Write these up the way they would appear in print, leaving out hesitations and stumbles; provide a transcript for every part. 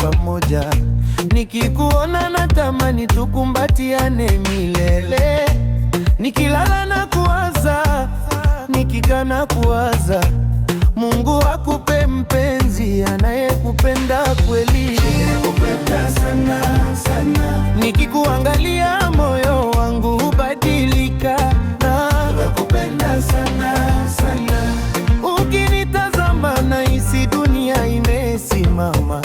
pamoja. Nikikuona natamani tukumbatiane milele. Nikilala na kuwaza, nikikaa na kuwaza, Mungu akupe mpenzi anayekupenda kweli. Nakupenda sana sana. Nikikuangalia moyo wangu hubadilika. Nakupenda sana sana. Ukinitazama nahisi dunia imesimama.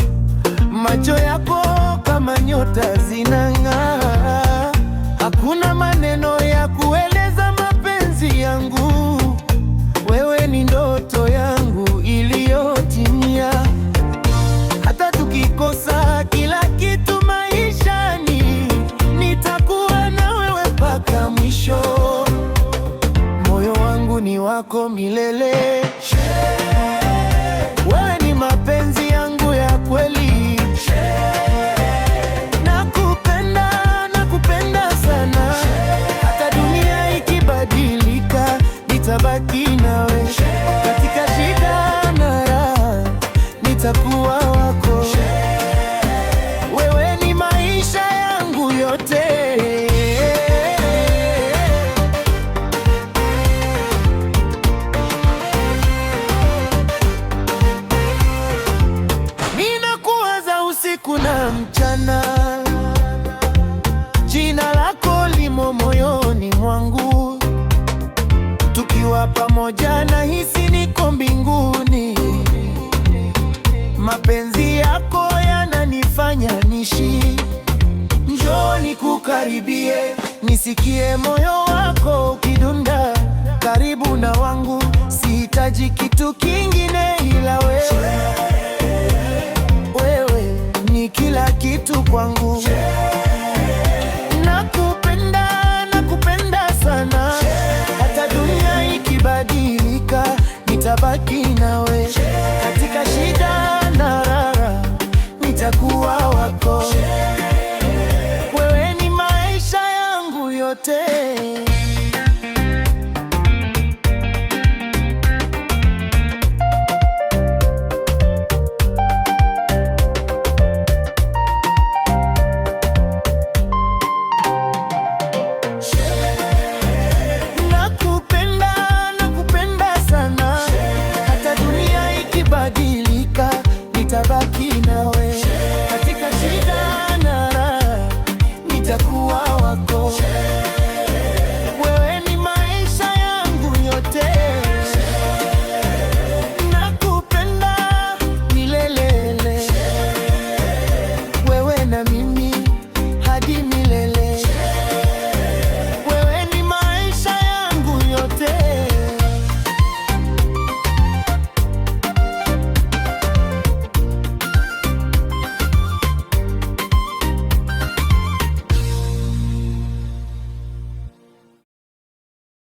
Macho yako kama nyota zinang'aa. Hakuna maneno ya kueleza mapenzi yangu. Wewe ni ndoto yangu iliyotimia. Hata tukikosa kila kitu maishani, nitakuwa na wewe mpaka mwisho. Moyo wangu ni wako milele. Wewe ni mapenzi yangu ya kweli. Nakupenda, nakupenda sana. Hata dunia ikibadilika, nitabaki nawe. Katika shida na raha, nitakuwa wako. Wewe ni maisha yangu yote. Ninakuwaza usiku na mchana. Jina lako limo moyoni mwangu. Tukiwa pamoja nahisi niko mbinguni. Mapenzi yako yananifanya nishi. Njoo nikukaribie, nisikie moyo wako ukidunda karibu na wangu. Sihitaji kitu kingine ila wewe. Wewe ni kila kitu kwangu. Nakupenda, nakupenda sana. Hata dunia ikibadilika, nitabaki nawe. Katika shida na raha, nitakuwa wako. Wewe ni maisha yangu yote.